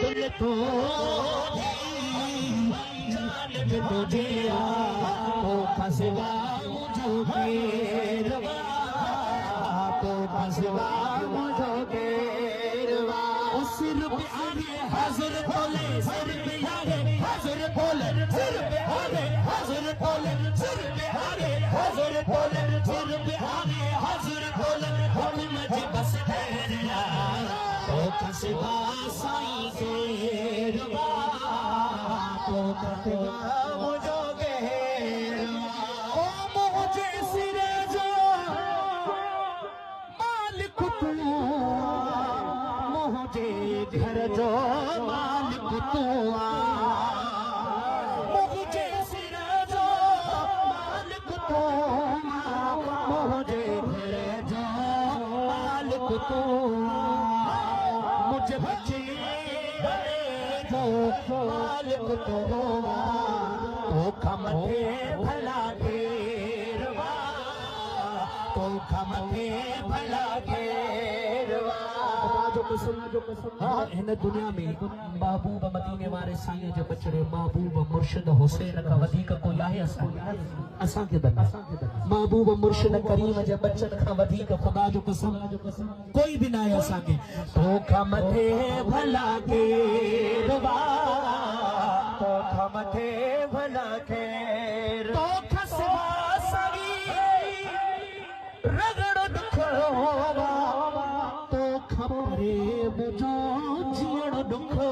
दिल तो जान में तुझे तो खसवा मुझो केरवा तो खसवा मुझो केरवा सिर पे आगे हाजिर बोले सिर पे आगे हाजिर बोले सिर पे आगे हाजिर बोले सिर पे आगे हाजिर बोले सिर पे आगे हाजिर बोले हम मुझे बस तेरा तो खसवा साईं केरवा तो खसवा मुझो केरवा ओ मुझे सिरे जो मालिक तू मुझे घर जो मालिक तू मुझे सिर जो मालिक तू मुझे घर जो मालिक तू मुझे बच्चे जो मालिक तू तो खमते भला घेरवा तो खमते भला घेरवा हिन दुनिया में महबूब मदीने वारे सीने जे बचड़े महबूब मुर्शिद हुसैन का वधीक कोई आहे असां के दर महबूब मुर्शिद करीम जे बचन का वधीक खुदा जो कसम कोई भी ना है असां के तो खमथे भला केरवा तो खमथे भला केर तो खसवा सगी रगड़ दुखवा खबरे मुझो जीण दुखो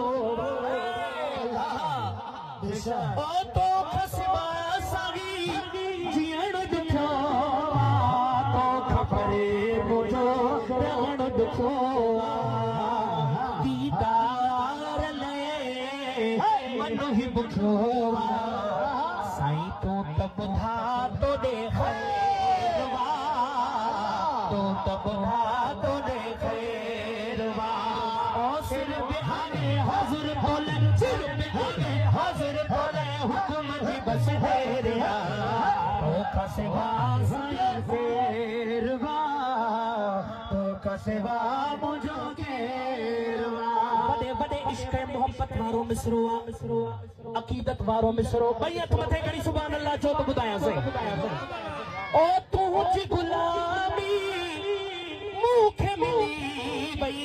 ओ तो खसवा सागी जीण दुखो तो खबरे मुझो जीण दुखो दीदार ले मन ही बुखो साईं तो तब था तो देखवा तो तब था तो देखे सिर पे आगे हाजिर बोले सिर पे आगे हाजिर बोले हुक्म ही बस तेरा तो खसवा साईं केरवा तो खसवा मुझो केरवा बड़े बड़े इश्क मोहब्बत वारो मिसरो अकीदत वारो मिसरो बैयत मथे करी सुभान अल्लाह जो तो बुधाया से ओ तुझी गुलामी मुखे मिली बई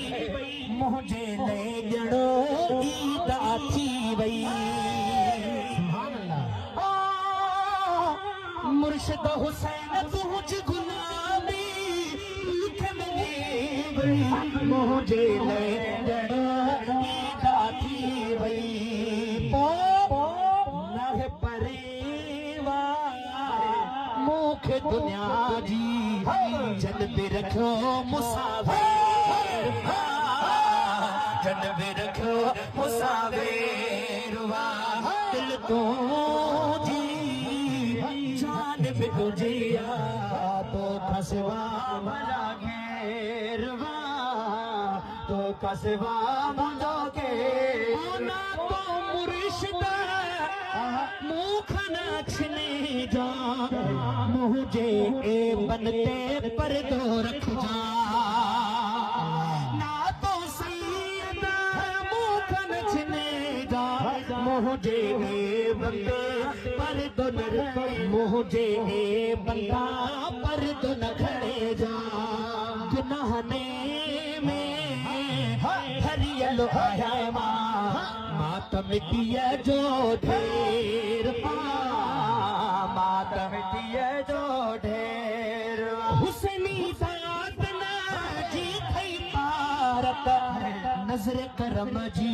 मुझे ले जड़ो ईद आती बई मुर्शिद हुसैन तुझ गुलामी मुखे मिली बई मुझे ले जड़ो ईद आती बई नाहे परेवार मुखे दुनिया जी जन पे रखो मुसाफिर जन पे रखो मुसाफिर दिल तो जी जान पे तुझे तो खसवा भला घेरवा तो खसवा मुझो के ना तो मुर्शिद मुख न छिने जा मुझे ए बनते पर दो रख जा ना तो सैयदा मुख न छिने जा मुझे ए बनते पर दो न मुझे ए बंदा पर दो न खड़े जा गुनाहने में हरियल आया मातम दिया जो ढेर मातम दिया जो ढेर हुसैनी साथ ना जी थई पारत नजर करम जी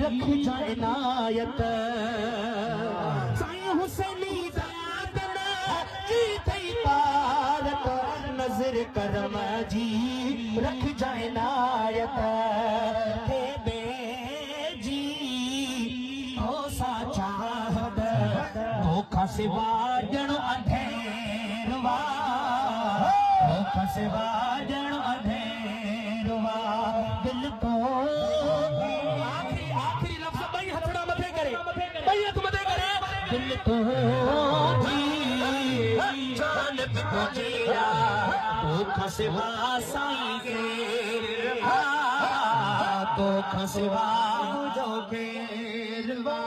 रख जाए नायत साईं हुसैनी साथ ना जी थई पारत नजर करम जी रख जाए नायत खसवा जणो अंधेरवा खसवा जणो अंधेरवा दिल तो आखिरी लफ्ज़ भाई हथड़ा मथे करे भाई हथ मथे करे दिल तो जान पे पहुंचिया तो खसवा साईं के तो खसवा जो केरवा